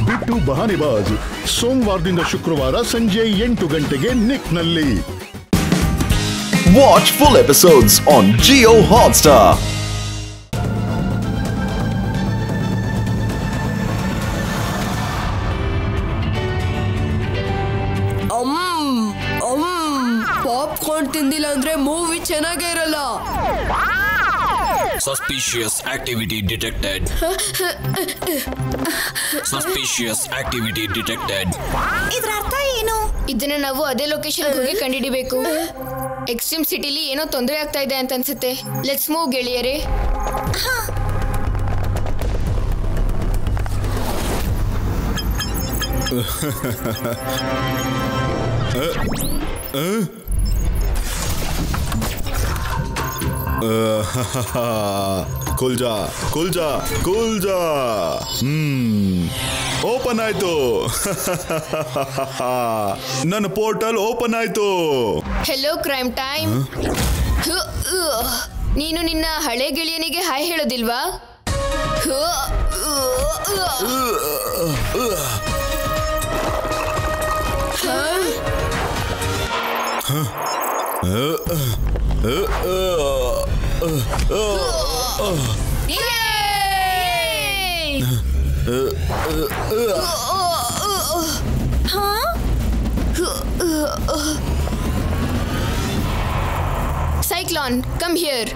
ಬಿಟ್ಟು ಬಹಾನಿಬಾಜ್ ಸೋಮವಾರದಿಂದ ಶುಕ್ರವಾರ ಸಂಜೆ 8 ಗಂಟೆಗೆ ನಿಕ್ನಲ್ಲಿ. Watch full episodes on Jio Hotstar. Popcorn ತಿಂದಿಲ್ಲ ಅಂದ್ರೆ ಮೂವಿ ಚೆನ್ನಾಗೇ ಇರಲ್ಲ. Suspicious activity detected. Suspicious activity detected. ಇದರ ಅರ್ಥ ಏನು? ಇದನ್ನ ನಾವು ಅದೇ ಲೊಕೇಶನ್ ಹೋಗಿ ಕಂಡುಹಿಡಿಬೇಕು. ಎಕ್ಸ್ಟ್ರೀಮ್ ಸಿಟಿಲಿ ಏನೋ ತೊಂದರೆ ಆಗ್ತಾ ಇದೆ ಅಂತ ಅನ್ಸುತ್ತೆ. ಲೆಟ್ಸ್ ಮೂವ್ ಗೆಳೆಯರೇ. ಕುಲ್ಜಾ ಕುಲ್ಜಾ ಕುಲ್ಜಾ ಓಪನ್ ಆಯ್ತು. ನನ್ನ ಪೋರ್ಟಲ್ ಓಪನ್ ಆಯ್ತು. Hello crime time. ನೀನು ನಿನ್ನ ಹಳೆ ಗೆಳೆಯನಿಗೆ ಹಾಯ್ ಹೇಳೋದಿಲ್ವಾ? Cyclone, come here.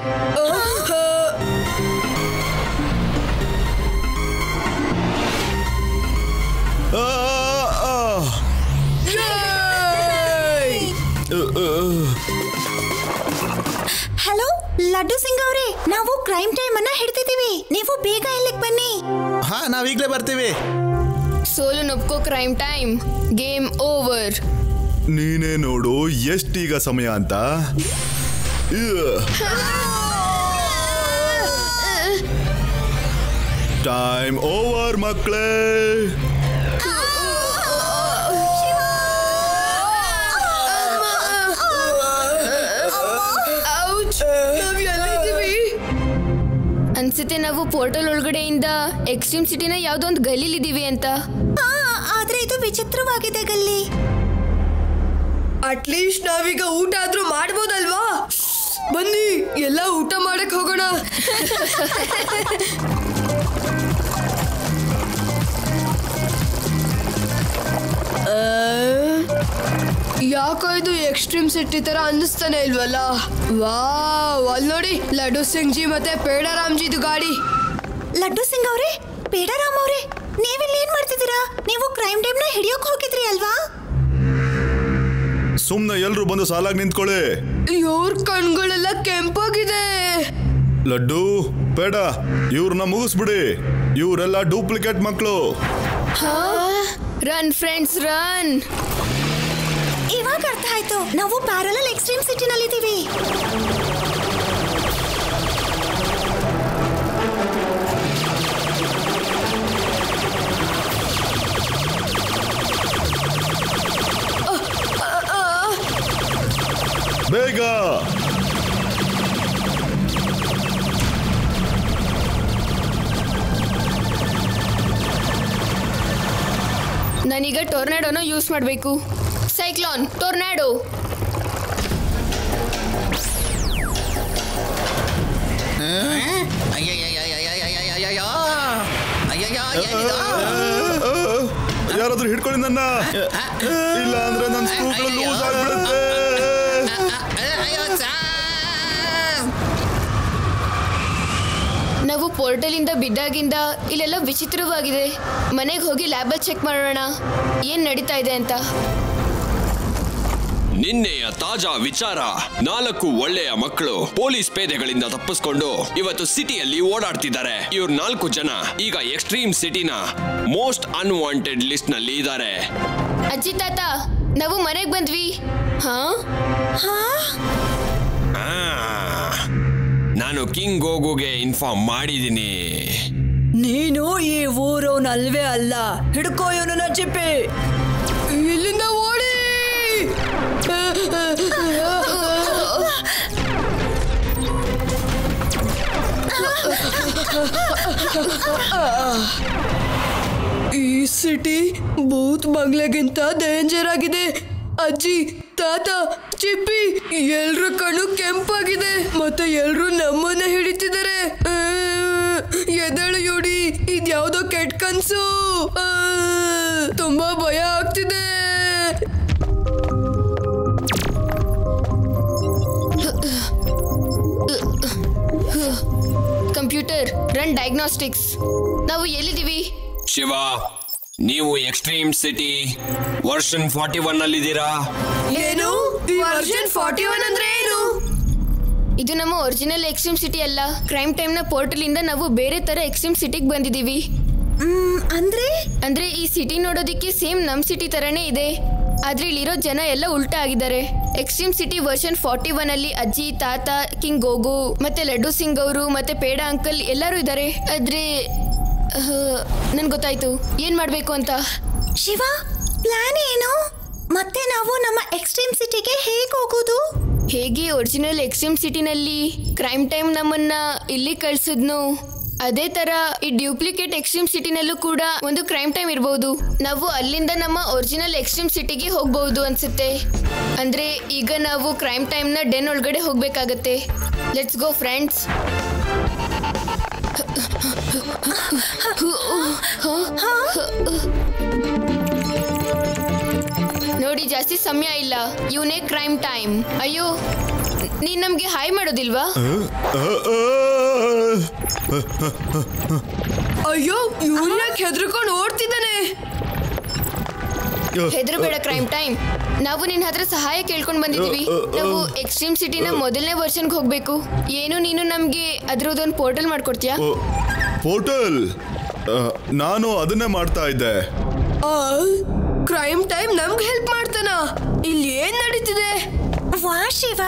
Hello Laddu Singh ಅವರೇ, ನಾವು ಕ್ರೈಮ್ ಟೈಮ್ ಅನ್ನ ಹಿಡ್ತಿದ್ದೀವಿ. ನೀವು ಬೇಗ ಇಲ್ಲಿಗೆ ಬನ್ನಿ. ಹಾ, ನಾವೀಗ್ಲೇ ಬರ್ತೀವಿ. ಸೋಲು ನೊಪ್ಕೋ ಕ್ರೈಮ್ ಟೈಮ್. Game over. ನೀನೇ ನೋಡು ಎಷ್ಟೀಗ ಸಮಯ ಅಂತ. ಟೈಮ್ ಓವರ್ ಮಕ್ಕಳೇ. ಅನ್ಸುತ್ತೆ ನಾವು ಪೋರ್ಟಲ್ ಒಳಗಡೆಯಿಂದ ಎಕ್ಸ್ಟ್ರೀಮ್ ಸಿಟಿನ ಯಾವ್ದೋ ಒಂದು ಗಲ್ಲಿಲಿದ್ದೀವಿ ಅಂತ. ಆದ್ರೆ ಇದು ವಿಚಿತ್ರವಾಗಿದೆ ಗಲ್ಲಿ. ಅಟ್ಲೀಸ್ಟ್ ನಾವೀಗ ಊಟ ಆದ್ರೂ ಮಾಡ್ಬೋದಲ್ವಾ? ಬನ್ನಿ ಎಲ್ಲ ಊಟ ಮಾಡಕ್ ಹೋಗೋಣ. ಯಾಕೋ ಇದು ಎಕ್ಸ್ಟ್ರೀಮ್ ಸಿಟಿ ತರ ಅನ್ನಿಸ್ತಾನೆ ಇಲ್ವಲ್ಲ? ವಾವ್, ಅಲ್ಲಿ ನೋಡಿ ಲಡ್ಡು ಸಿಂಗ್ ಜಿ ಮತ್ತೆ ಪೇಡಾರಾಮ್ ಜಿದು ಗಾಡಿ. ಲಡ್ಡು ಸಿಂಗ್ ಅವರೇ, ಪೇಡಾರಾಮ್ ಅವರೇ, ನೀವಿಲ್ಲಿ ಏನ್ ಮಾಡ್ತಿದ್ದೀರಾ? ನೀವು ಕ್ರೈಮ್ ಟೈಮ್ ನ ಹಿಡಿಯೋಕ್ ಹೋಗಿದ್ರಿ ಅಲ್ವಾ? ಸುಮ್ನೆ ಎಲ್ರು ಬಂದು ಸಾಲಾಗಿ ನಿಂತ್ಕೊಳ್ಳಿ. ಇವ್ರ ಕಣ್ಗಳೆಲ್ಲ ಕೆಂಪಾಗಿದೆ. ಲಡ್ಡು ಬೇಡ, ಇವ್ರನ್ನ ಮುಗಿಸ್ಬಿಡಿ. ಇವರೆಲ್ಲ ಡೂಪ್ಲಿಕೇಟ್ ಮಕ್ಕಳು. Run friends run. ಇವಾಗ ಅರ್ಥ ಆಯ್ತು, ನಾವು ಪ್ಯಾರಲಲ್ ಎಕ್ಸ್ಟ್ರೀಮ್ ಸಿಟಿನಲ್ಲಿದ್ದೀವಿ. ಬೇಗ ನಾನೀಗ ಟೊರ್ನಾಡೋನ ಯೂಸ್ ಮಾಡಬೇಕು. ಸೈಕ್ಲೋನ್, ಟೊರ್ನಾಡೋ. ಯಾರಾದ್ರೂ ಹಿಡ್ಕೊಳ್ಳಿ ನನ್ನ, ಇಲ್ಲ ಅಂದ್ರೆ ನನ್ನ ಸ್ಕ್ರೂಗಳು ಲೂಸ್ ಆಗ್ಬಿಡುತ್ತೆ. ನಾವು ಪೋರ್ಟಲ್ ಇಂದ ಬಿದ್ದಾಗಿಂದ ಇಲ್ಲೆಲ್ಲ ವಿಚಿತ್ರವಾಗಿದೆ. ಮನೆಗೆ ಹೋಗಿ ಲ್ಯಾಬಲ್ಲಿ ಚೆಕ್ ಮಾಡೋಣ ಏನ್ ನಡೀತಾ ಇದೆ ಅಂತ. ನಿನ್ನೆಯ ತಾಜಾ ವಿಚಾರ, 4 ಒಳ್ಳೆಯ ಮಕ್ಕಳು ಪೊಲೀಸ್ ಪೇದೆಗಳಿಂದ ತಪ್ಪಿಸ್ಕೊಂಡು ಇವತ್ತು ಸಿಟಿಯಲ್ಲಿ ಓಡಾಡ್ತಿದ್ದಾರೆ. ಇವ್ರು 4 ಜನ ಈಗ ಎಕ್ಸ್ಟ್ರೀಮ್ ಸಿಟಿನ ಮೋಸ್ಟ್ ಅನ್ವಾಂಟೆಡ್ ಲಿಸ್ಟ್ ನಲ್ಲಿ ಇದ್ದಾರೆ. ಅಜ್ಜಿ ತಾತ, ನಾವು ಮನೆಗೆ ಬಂದ್ವಿ. ನಾನು ಕಿಂಗ್ ಗೋಗುಗೆ ಇನ್ಫಾರ್ಮ್ ಮಾಡಿದ್ದೀನಿ. ನೀನು ಈ ಊರೋನಲ್ವೇ ಅಲ್ಲ, ಹಿಡ್ಕೋ ಇವನನ್ನ ಚಿಪ್ಪಿ. ಇಲ್ಲಿಂದ ಓಡಿ. ಈ ಸಿಟಿ ಭೂತ್ ಬಂಗ್ಲೆಗಿಂತ ಡೇಂಜರ್ ಆಗಿದೆ. ಅಜ್ಜಿ, ತಾತ, ಚಿಪ್ಪಿ ಎಲ್ರ ಕಣ್ಣು ಕೆಂಪಾಗಿದೆ ಮತ್ತೆ ಎಲ್ರು ನಮ್ಮನ್ನ ಹಿಡಿತಿದ್ದಾರೆ. ಎದಳು ಯೋಡಿ, ಇದ್ಯಾವುದೋ ಕೆಟ್ಟ ಕನ್ಸು. ತುಂಬಾ ಭಯ ಆಗ್ತಿದೆ. Computer run diagnostics. ನಾವು ಎಲ್ಲಿದ್ದೀವಿ? ಶಿವ, ನೀವು ಎಕ್ಸ್ಟ್ರೀಮ್ ಸಿಟಿ ವರ್ಷನ್ 41 ಅಲ್ಲಿದ್ದೀರಾ. ಏನು ವರ್ಷನ್ 41 ಅಂದ್ರೆ ಏನು? ಇದು ನಮ್ಮ ಒರಿಜಿನಲ್ ಎಕ್ಸ್ಟ್ರೀಮ್ ಸಿಟಿ ಅಲ್ಲ. ಕ್ರೈಮ್ ಟೈಮ್ ನ ಪೋರ್ಟಲ್ ಇಂದ ನಾವು ಬೇರೆ ತರ ಎಕ್ಸ್ಟ್ರೀಮ್ ಸಿಟಿಗೆ ಬಂದಿದೀವಿ. ಅಂದ್ರೆ ಈ ಸಿಟಿ ನೋಡೋದಿಕ್ಕೆ ಸೇಮ್ ನಮ್ ಸಿಟಿ ತರನೇ ಇದೆ, ಆದ್ರೆ ಇಲ್ಲಿರೋ ಜನ ಎಲ್ಲ ಉಲ್ಟಾ ಆಗಿದ್ದಾರೆ. ಎಕ್ಸ್ಟ್ರೀಮ್ ಸಿಟಿ ವರ್ಷನ್ 41 ಅಲ್ಲಿ ಅಜ್ಜಿ, ತಾತ, ಕಿಂಗ್ ಗೋಗು ಮತ್ತೆ ಲಡ್ಡು ಸಿಂಗ್ ಅವರು ಮತ್ತೆ ಪೇಡ ಅಂಕಲ್ ಎಲ್ಲರೂ ಇದ್ದಾರೆ. ಆದ್ರೆ ನನ್ ಗೊತ್ತಾಯ್ತು ಏನ್ ಮಾಡ್ಬೇಕು ಅಂತ. ಶಿವ, ಪ್ಲಾನ್ ಏನು? ಮತ್ತೆ ನಾವು ನಮ್ಮ ಎಕ್ಸ್ಟ್ರೀಮ್ ಸಿಟಿಗೆ ಹೇಗೆ ಹೋಗೋದು? ಹೇಗೆ ಒರಿಜಿನಲ್ ಎಕ್ಸ್ಟ್ರೀಮ್ ಸಿಟಿನಲ್ಲಿ ಕ್ರೈಮ್ ಟೈಮ್ ನಮ್ಮನ್ನ ಇಲ್ಲಿ ಕಳ್ಸಿದ್ನು, ಅದೇ ತರ ಈ ಡ್ಯೂಪ್ಲಿಕೇಟ್ ಎಕ್ಸ್ಟ್ರೀಮ್ ಸಿಟಿನಲ್ಲೂ ಕೂಡ ಒಂದು ಕ್ರೈಮ್ ಟೈಮ್ ಇರಬಹುದು. ನಾವು ಅಲ್ಲಿಂದ ನಮ್ಮ ಒರಿಜಿನಲ್ ಎಕ್ಸ್ಟ್ರೀಮ್ ಸಿಟಿಗೆ ಹೋಗಬಹುದು ಅನ್ಸುತ್ತೆ. ಅಂದ್ರೆ ಈಗ ನಾವು ಕ್ರೈಮ್ ಟೈಮ್ ನ ಡೆನ್ ಒಳಗಡೆ ಹೋಗ್ಬೇಕಾಗತ್ತೆ. Let's go friends. ನೋಡಿ, ಜಾಸ್ತಿ ಸಮಯ ಇಲ್ಲ. ಇವನೇ ಕ್ರೈಮ್ ಟೈಮ್. ಅಯ್ಯೋ, ನೀನ್ ನಮ್ಗೆ ಹಾಯ್ ಮಾಡೋದಿಲ್ವಾ? ಅಯ್ಯೋ, ಇವನು ಯಾಕೆ ಹೆದರ್ಕೊಂಡು ಓಡ್ತಿದ್ದಾನೆ? ಹೆದರಬೇಡ ಕ್ರೈಮ್ ಟೈಮ್, ನಾವು ನಿನ್ನ ಹತ್ರ ಸಹಾಯ ಕೇಳ್ಕೊಂಡು ಬಂದಿದೀವಿ. ನಾವು ಎಕ್ಸ್ಟ್ರೀಮ್ ಸಿಟಿನ ಮೊದಲನೇ ವರ್ಷನ್ಗೆ ಹೋಗ್ಬೇಕು. ಏನು ನೀನು ನಮ್ಗೆ ಅದ್ರದ್ದೊಂದು ಪೋರ್ಟಲ್ ಮಾಡ್ಕೊಡ್ತೀಯಾ? ಪೋರ್ಟಲ್? ನಾನು ಅದನ್ನೇ ಮಾಡ್ತಾ ಇದ್ದೆ. ಕ್ರೈಮ್ ಟೈಮ್ ನಮ್ಗೆ ಹೆಲ್ಪ್ ಮಾಡ್ತಾನ? ಇಲ್ಲಿ ಏನ್ ನಡೀತಿದೆ? ವಾ ಶಿವ,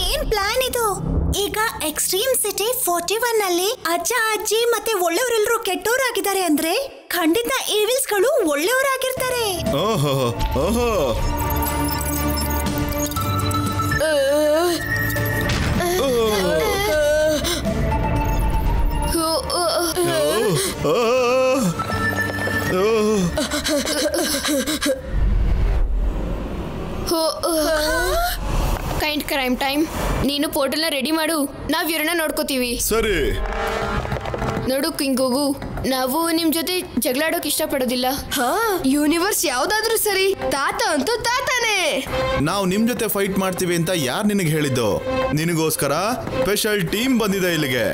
ಏನ್ ಪ್ಲಾನ್ ಇದು? ಈಗ ಎಕ್ಸ್ಟ್ರೀಮ್ ಸಿಟಿ 41 ನಲ್ಲಿ ಅಜ್ಜ, ಅಜ್ಜಿ ಮತ್ತೆ ಒಳ್ಳೆಯವರೆಲ್ಲರೂ ಕೆಟ್ಟವರಾಗಿದ್ದಾರೆ ಅಂದ್ರೆ ಖಂಡಿತ ಈವಿಲ್ಸ್ ಗಳು ಒಳ್ಳೆಯವರಾಗಿರ್ತಾರೆ. ಕೈಂಡ್ ಕ್ರೈಮ್ ಟೈಮ್, ನೀನು ಪೋರ್ಟಲ್ ನ ರೆಡಿ ಮಾಡು, ನಾವ್ ಇವ್ರನ್ನ ನೋಡ್ಕೋತೀವಿ. ಸರಿ. ನೋಡು ಕಿಂಗೋಗು, ನಾವು ನಿಮ್ ಜೊತೆ ಜಗಳಾಡೋಕ್ ಇಷ್ಟಪಡೋದಿಲ್ಲ. ಯೂನಿವರ್ಸ್ ಯಾವ್ದಾದ್ರೂ ಸರಿ, ತಾತ ಅಂತೂ ತಾತಾನೆ. ನಾವು ನಿಮ್ ಜೊತೆ ಫೈಟ್ ಮಾಡ್ತೀವಿ ಅಂತ ಯಾರು ನಿನಗೆ ಹೇಳಿದ್ದು? ನಿನಗೋಸ್ಕರ ಸ್ಪೆಷಲ್ ಟೀಮ್ ಬಂದಿದೆ ಇಲ್ಲಿಗೆ.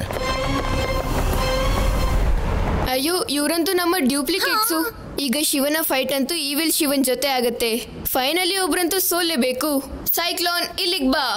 ಅಯ್ಯೋ, ಇವರಂತೂ ನಮ್ಮ ಡ್ಯೂಪ್ಲಿಕೇಟ್ಸು. ಈಗ ಶಿವನ ಫೈಟ್ ಅಂತೂ ಈವಿಲ್ ಶಿವನ್ ಜೊತೆ ಆಗತ್ತೆ. ಫೈನಲಿ ಒಬ್ರಂತೂ ಸೋಲೇಬೇಕು. ಸೈಕ್ಲೋನ್, ಇಲ್ಲಿಗ್ ಬಾ.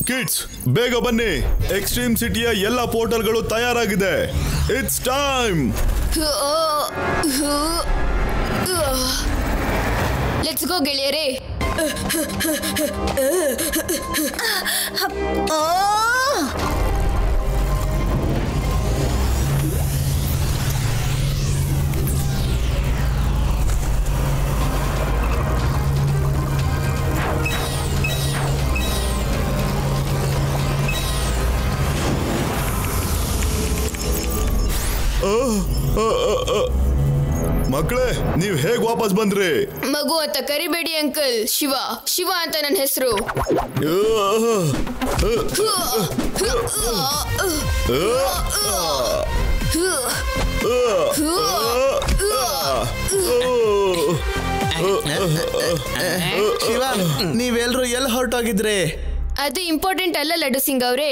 ಕಿಡ್ಸ್, ಬೇಗ ಬನ್ನಿ. ಎಕ್ಸ್ಟ್ರೀಮ್ ಸಿಟಿಯ ಎಲ್ಲ ಪೋರ್ಟಲ್ಗಳು ತಯಾರಾಗಿದೆ. It's time. ಲೆಟ್ಸ್ ಗೋ ಗೆಳೆಯರೇ. ಮಕ್ಕಳೇ, ನೀವ್ ಹೇಗ್ ವಾಪಸ್ ಬಂದ್ರಿ? ಮಗು ಅಂತ ಕರಿಬೇಡಿ ಅಂಕಲ್. ಶಿವ, ಶಿವ ಅಂತ ನನ್ನ ಹೆಸರು. ಶಿವ, ನೀವೆಲ್ರೂ ಎಲ್ಲಿ ಹೊರಟೋಗಿದ್ರಿ? ಅದು ಇಂಪಾರ್ಟೆಂಟ್ ಅಲ್ಲ ಲಡ್ಡು ಸಿಂಗ್ ಅವರೇ.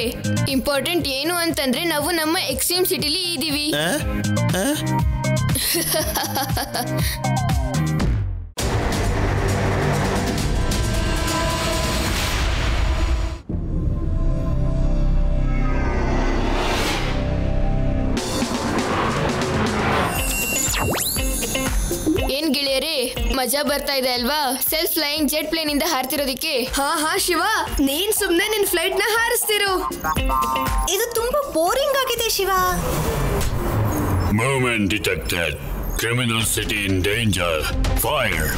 ಇಂಪಾರ್ಟೆಂಟ್ ಏನು ಅಂತಂದ್ರೆ ನಾವು ನಮ್ಮ ಎಕ್ಸ್ಟ್ರೀಮ್ ಸಿಟಿಲಿ ಇದೀವಿ. ಏನ್ ಗೆಳೆಯರೇ, ಮಜಾ ಬರ್ತಾ ಇದೆ ಅಲ್ವಾ ಸೆಲ್ಫ್ ಫ್ಲೈಯಿಂಗ್ ಜೆಟ್ ಪ್ಲೇನ್ ಇಂದ ಹಾರ್ತಿರೋದಿಕ್ಕೆ? ಹಾ ಶಿವ, ನೀನ್ ಸುಮ್ನೆ ನಿನ್ ಫ್ಲೈಟ್ ನ ಹಾರಿಸ್ತಿರು. ಇದು ತುಂಬಾ ಬೋರಿಂಗ್ ಆಗಿದೆ Shiva. Movement detected. Criminal city in danger. Fire.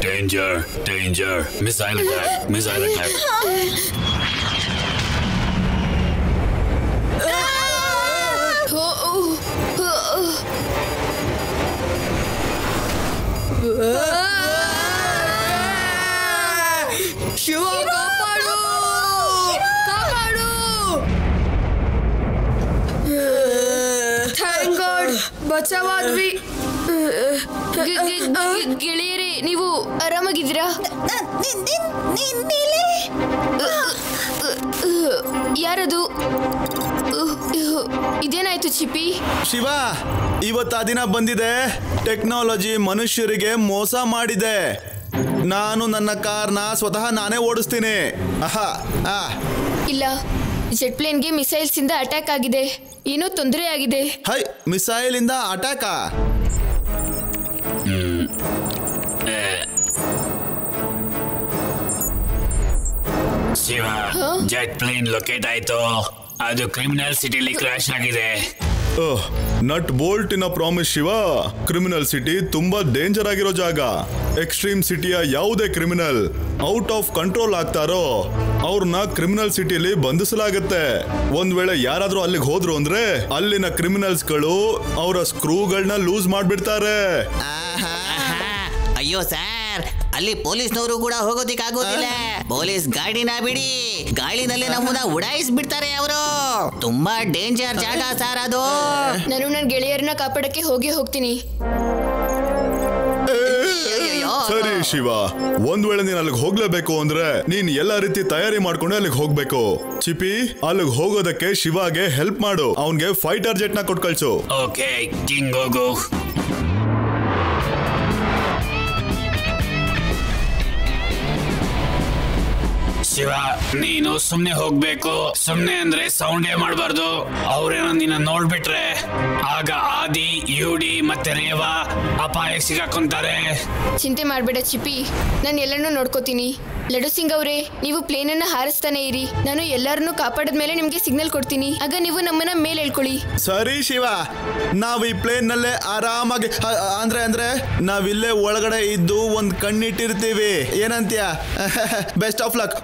Danger, danger. Missile attack, missile attack. Shiva, ಕಾಪಾಡು, ಕಾಪಾಡು. ಥ್ಯಾಂಕ್ ಗಾಡ್, ಬಚಾವಾದ್ವಿ. ಗೆಳೆಯರೇ, ನೀವು ಆರಾಮಾಗಿದ್ದೀರಾ? ಯಾರದು? ಇದೇನಾಯ್ತು ಚಿಪ್ಪಿ? ಶಿವ, ಇವತ್ತು ಆ ದಿನ ಬಂದಿದೆ. ಟೆಕ್ನಾಲಜಿ ಮನುಷ್ಯರಿಗೆ ಮೋಸ ಮಾಡಿದೆ. ನಾನು ನನ್ನ ಕಾರ್ನ ಸ್ವತಃ ನಾನೇ ಓಡಿಸ್ತೀನಿ. ಇಲ್ಲ, ಜೆಟ್ ಪ್ಲೇನ್ಗೆ ಮಿಸೈಲ್ಸ್ ಇಂದ ಅಟ್ಯಾಕ್ ಆಗಿದೆ. ಏನೋ ತೊಂದರೆ ಆಗಿದೆ. ಹೈ, ಮಿಸೈಲ್ ಇಂದ ಅಟ್ಯಾಕಾ? ಶಿವ, ಜೆಟ್ ಪ್ಲೇನ್ ಲೊಕೇಟ್ ಆಯ್ತು. ಅದು ಕ್ರಿಮಿನಲ್ ಸಿಟಿಲಿ ಕ್ರಾಶ್ ಆಗಿದೆ. ನಟ್ ಬೋಲ್ಟ್ ಇನ ಪ್ರಾಮಿಸ್ ಶಿವ. ಕ್ರಿಮಿನಲ್ ಸಿಟಿ ತುಂಬಾ ಡೇಂಜರ್ ಆಗಿರೋ ಜಾಗ. ಎಕ್ಸ್ಟ್ರೀಮ್ ಸಿಟಿಯ ಯಾವುದೇ ಕ್ರಿಮಿನಲ್ ಔಟ್ ಆಫ್ ಕಂಟ್ರೋಲ್ ಆಗ್ತಾರೋ ಅವ್ರನ್ನ ಕ್ರಿಮಿನಲ್ ಸಿಟಿಲಿ ಬಂಧಿಸಲಾಗುತ್ತೆ. ಒಂದ್ ವೇಳೆ ಯಾರಾದ್ರೂ ಅಲ್ಲಿಗೆ ಹೋದ್ರು ಅಂದ್ರೆ ಅಲ್ಲಿನ ಕ್ರಿಮಿನಲ್ಸ್ಗಳು ಅವರ ಸ್ಕ್ರೂಗಳನ್ನ ಲೂಸ್ ಮಾಡ್ಬಿಡ್ತಾರೆ. ಅಯ್ಯೋ ಸರ್, ಅಲ್ಲಿ ಪೊಲೀಸ್ನವರು ಕೂಡ ಹೋಗೋದಿಕ್ಕಾಗೋದಿಲ್ಲ. ಪೊಲೀಸ್ ಗಾಡಿನ ಬಿಡಿ, ಗಾಳಿನಲ್ಲಿ ನಮ್ಮನ್ನ ಉಡಾಯಿಸ್ಬಿಡ್ತಾರೆ ಅವರು. ತುಂಬಾ ಡೇಂಜರ್ ಜಾಗ ಸರ್ ಅದು. ನಾನು ನನ್ನ ಗೆಳೆಯರನ್ನ ಕಾಪಾಡಕ್ಕೆ ಹೋಗ್ತೀನಿ. ಸರಿ ಶಿವ, ಒಂದ್ ವೇಳೆ ನೀನ್ ಅಲ್ಲಿಗೆ ಹೋಗ್ಲೇಬೇಕು ಅಂದ್ರೆ ನೀನ್ ಎಲ್ಲಾ ರೀತಿ ತಯಾರಿ ಮಾಡ್ಕೊಂಡು ಅಲ್ಲಿಗೆ ಹೋಗ್ಬೇಕು. ಚಿಪಿ, ಅಲ್ಲಿಗೆ ಹೋಗೋದಕ್ಕೆ ಶಿವಾಗೆ ಹೆಲ್ಪ್ ಮಾಡು. ಅವನ್ಗೆ ಫೈಟರ್ ಜೆಟ್ ನ ಕೊಟ್ಟು ಕಳ್ಸು. ಓಕೆ ಕಿಂಗ್, ಹೋಗು. ಶಿವ, ನೀನು ಸುಮ್ನೆ ಹೋಗ್ಬೇಕು. ಸುಮ್ನೆ ಅಂದ್ರೆ ಸೌಂಡೇ ಮಾಡಬಾರ್ದು. ಅವ್ರೇನೋ ನಿನ್ನ ನೋಡ್ಬಿಟ್ರೆ ಆಗ ಆದಿ, ಯುಡಿ ಮತ್ತೆ ರೇವಾ ಅಪಾಯಕ್ಕೆ ಸಿಗಾಕೊಂತಾರೆ. ಚಿಂತೆ ಮಾಡ್ಬೇಡ ಚಿಪಿ, ನಾನು ಎಲ್ಲರನ್ನೂ ನೋಡ್ಕೋತೀನಿ. ಲಡ್ಡು ಸಿಂಗ್ ಅವರೇ, ನೀವು ಪ್ಲೇನ್ ಅನ್ನ ಹಾರಿಸ್ತಾನೆ ಇರಿ. ನಾನು ಎಲ್ಲರನ್ನೂ ಕಾಪಾಡಿದ್ಮೇಲೆ ನಿಮ್ಗೆ ಸಿಗ್ನಲ್ ಕೊಡ್ತೀನಿ. ಆಗ ನೀವು ನಮ್ಮನ್ನ ಮೇಲೆ ಹೇಳ್ಕೊಳ್ಳಿ. ಸರಿ ಶಿವ, ನಾವ್ ಈ ಪ್ಲೇನ್ ನಲ್ಲೇ ಆರಾಮಾಗಿ ಅಂದ್ರೆ ನಾವಿಲ್ಲೇ ಒಳಗಡೆ ಇದ್ದು ಒಂದ್ ಕಣ್ಣಿಟ್ಟಿರ್ತೀವಿ. ಏನಂತ್ಯ? Best of luck.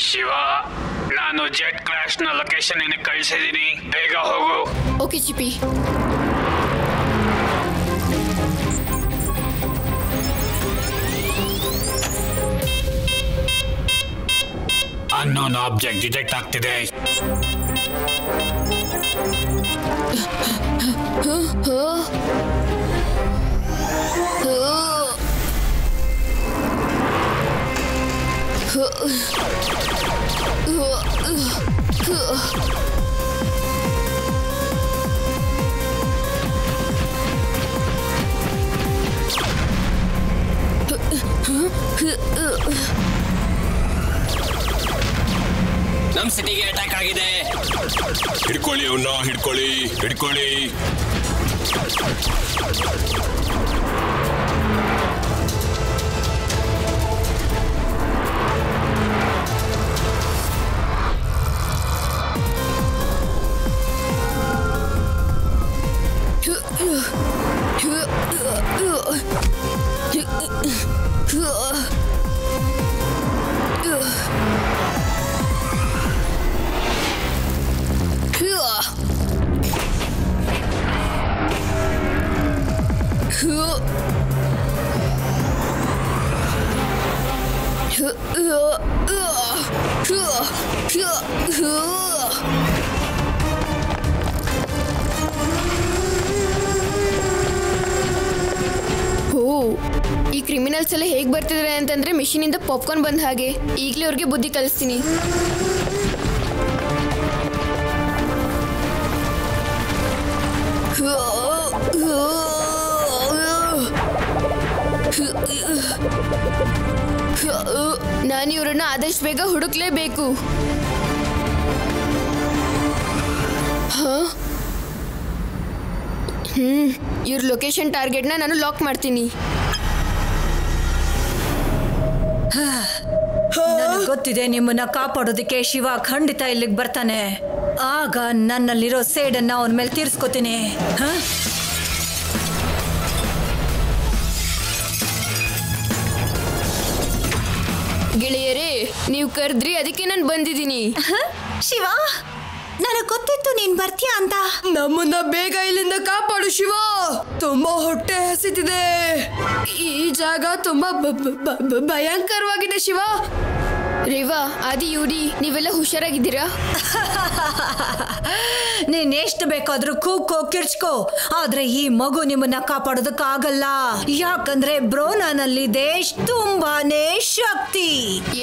ಶಿವ, ನಾನು ಜೆಟ್ ಕ್ರಾಶ್ ನ ಲೊಕೇಶನ್ ನಿನಗೆ ಕಳಿಸಿದೀನಿ. ಬೇಗ ಹೋಗು. ಓಕೆ ಚಿಪಿ. ಅನ್ನೋನ್ ಆಬ್ಜೆಕ್ಟ್ ಡಿಟೆಕ್ಟ್ ಆಗ್ತಿದೆ. ನಮ್ ಸಿಟಿಗೆ ಅಟ್ಯಾಕ್ ಆಗಿದೆ. ಹಿಡ್ಕೊಳ್ಳಿ ಅವನ್ನ, ಹಿಡ್ಕೊಳ್ಳಿ. ಈ ಕ್ರಿಮಿನಲ್ಸ್ ಎಲ್ಲ ಹೇಗೆ ಬರ್ತಿದ್ದಾರೆ ಅಂತಂದ್ರೆ ಮಿಷಿನಿಂದ ಪಾಪ್ಕಾರ್ನ್ ಬಂದ ಹಾಗೆ. ಈಗಲೇ ಅವ್ರಿಗೆ ಬುದ್ಧಿ ಕಲಿಸ್ತೀನಿ. ನಾನು ಇವ್ರನ್ನ ಆದಷ್ಟು ಬೇಗ ಹುಡುಕ್ಲೇಬೇಕು. ಇವ್ರ ಲೊಕೇಶನ್ ಟಾರ್ಗೆಟ್ನ ನಾನು ಲಾಕ್ ಮಾಡ್ತೀನಿ. ನನಗೆ ಗೊತ್ತಿದೆ ನಿಮ್ಮನ್ನ ಕಾಪಾಡೋದಕ್ಕೆ ಶಿವ ಖಂಡಿತ ಇಲ್ಲಿಗೆ ಬರ್ತಾನೆ. ಆಗ ನನ್ನಲ್ಲಿರೋ ಸೇಡನ್ನ ಅವನ ಮೇಲೆ ತೀರ್ಸ್ಕೊತೀನಿ. ಗೆಳೆಯರೇ, ನೀವು ಕರೆದ್ರಿ, ಅದಕ್ಕೆ ನಾನು ಬಂದಿದ್ದೀನಿ. ಶಿವ, ನನಗೆ ಗೊತ್ತಿತ್ತು ನೀನ್ ಬರ್ತೀಯ ಅಂತ. ನಮ್ಮನ್ನ ಬೇಗ ಇಲ್ಲಿಂದ ಕಾಪಾಡು ಶಿವ. ತುಂಬಾ ಹೊಟ್ಟೆ ಹಸಿತಿದೆ. ಈ ಜಾಗ ತುಂಬಾ ಭಯಂಕರವಾಗಿದೆ ಶಿವ. ರೇವಾ, ಆದಿ, ಯುಡಿ, ನೀವೆಲ್ಲ ಹುಷಾರಾಗಿದ್ದೀರಾ? ನೀನ್ ಎಷ್ಟು ಬೇಕಾದ್ರೂ ಕೂಗ್ಕೋ, ಕಿರ್ಚ್ಕೋ, ಆದ್ರೆ ಈ ಮಗು ನಿಮ್ಮನ್ನ ಕಾಪಾಡೋದಕ್ಕಾಗಲ್ಲ. ಯಾಕಂದ್ರೆ ಬ್ರೋನಾನಲ್ಲಿದೆ ತುಂಬಾನೇ ಶಕ್ತಿ.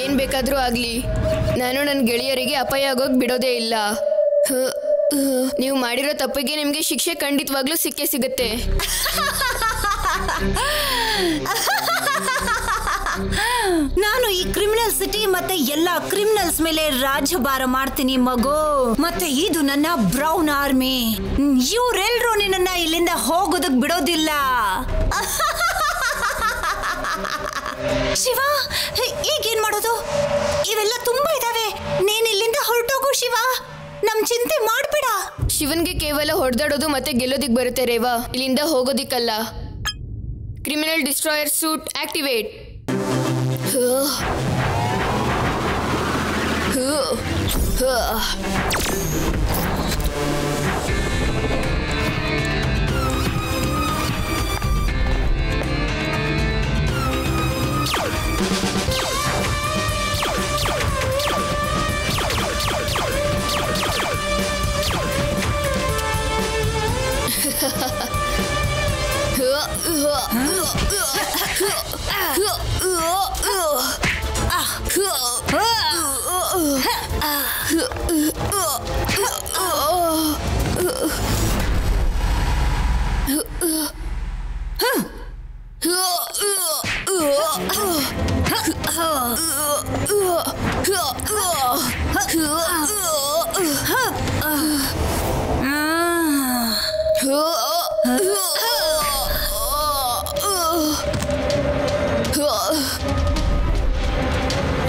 ಏನ್ ಬೇಕಾದ್ರೂ ಆಗ್ಲಿ, ನಾನು ನನ್ನ ಗೆಳೆಯರಿಗೆ ಅಪಾಯ ಆಗೋಕ್ ಬಿಡೋದೇ ಇಲ್ಲ. ನೀವು ಮಾಡಿರೋ ತಪ್ಪಿಗೆ ನಿಮ್ಗೆ ಶಿಕ್ಷೆ ಖಂಡಿತವಾಗ್ಲೂ ಸಿಕ್ಕೇ ಸಿಗುತ್ತೆ. ನಾನು ಈ ಕ್ರಿಮಿನಲ್ ಸಿಟಿ ಮತ್ತೆ ಎಲ್ಲಾ ಕ್ರಿಮಿನಲ್ಸ್ ಮೇಲೆ ರಾಜ್ಯಭಾರ ಮಾಡ್ತೀನಿ ಮಗು. ಮತ್ತೆ ಇದು ನನ್ನ ಬ್ರೌನ್ ಆರ್ಮಿ. ಇವರೆಲ್ರೂ ನಿನ್ನ ಇಲ್ಲಿಂದ ಹೋಗೋದಕ್ ಬಿಡೋದಿಲ್ಲ. ಶಿವ, ಈಗೇನ್ ಮಾಡೋದು? ಇವೆಲ್ಲ ತುಂಬಾ ಇದಾವೆ. ನೀನ್ ಇಲ್ಲಿಂದ ಹೊರಟೋಗು ಶಿವ. ನಮ್ ಚಿಂತೆ ಮಾಡ್ಬೇಡ. ಶಿವನ್ಗೆ ಕೇವಲ ಹೊಡೆದಾಡೋದು ಮತ್ತೆ ಗೆಲ್ಲೋದಿಕ್ ಬರುತ್ತೆ ರೇವಾ, ಇಲ್ಲಿಂದ ಹೋಗೋದಿಕ್ಕಲ್ಲ. Criminal destroyer suit activate.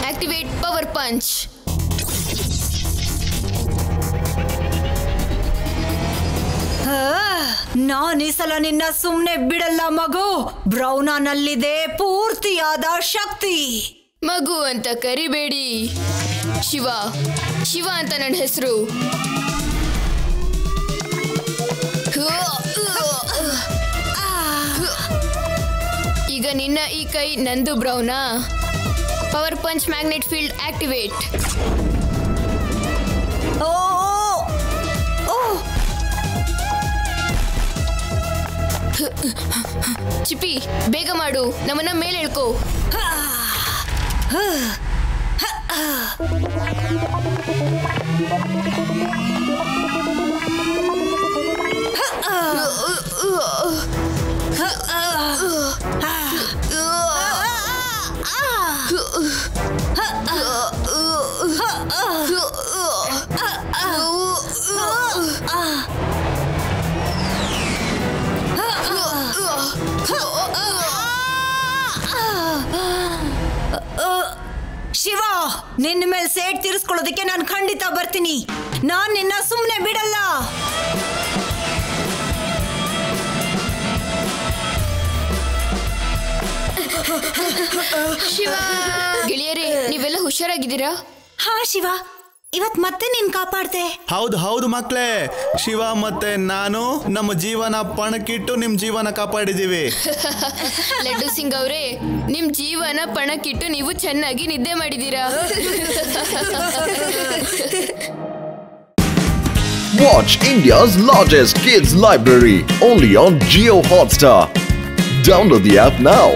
Activate power punch. ನಾನ್ ಈ ಸಲ ನಿನ್ನ ಸುಮ್ನೆ ಬಿಡಲ್ಲ ಮಗು. ಬ್ರೌನಾನಲ್ಲಿದೆ ಪೂರ್ತಿಯಾದ ಶಕ್ತಿ. ಮಗು ಅಂತ ಕರಿಬೇಡಿ. ಶಿವ, ಶಿವ ಅಂತ ನನ್ನ ಹೆಸರು. ಈಗ ನಿನ್ನ ಈ ಕೈ ನಂದು ಬ್ರೌನಾ. Power punch magnet field activate. ಚಿಪಿ, ಬೇಗ ಮಾಡು, ನಮ್ಮನ್ನ ಮೇಲೆ ಎಳ್ಕೋ. ಶಿವ, ನಿನ್ನ ಮೇಲೆ ಸೇಟ್ ತೀರಿಸ್ಕೊಳ್ಳೋದಕ್ಕೆ ನಾನು ಖಂಡಿತ ಬರ್ತೀನಿ. ನಾನ್ ನಿನ್ನ ಸುಮ್ಮನೆ ಬಿಡಲ್ಲ. ಶಿವ, ಗೆಳೆಯರೇ, ನೀವೆಲ್ಲ ಹುಷಾರಾಗಿದ್ದೀರಾ? ಹಾ ಶಿವ, ಇವತ್ ಮತ್ತೆ ನೀನ್ ಕಾಪಾಡ್ದೆ. ಹೌದು ಹೌದು ಮಕ್ಳೇ, ಶಿವ ಮತ್ತೆ ನಾನು ನಮ್ಮ ಜೀವನ ಪಣಕ್ಕಿಟ್ಟು ನಿಮ್ ಜೀವನ ಕಾಪಾಡಿದೀವಿ. ಲಡ್ಡು ಸಿಂಗ್ ಅವರೇ, ನಿಮ್ ಜೀವನ ಪಣಕ್ಕಿಟ್ಟು ನೀವು ಚೆನ್ನಾಗಿ ನಿದ್ದೆ ಮಾಡಿದೀರಾ. Watch India's largest kids library only on Jio Hotstar. Download the app now.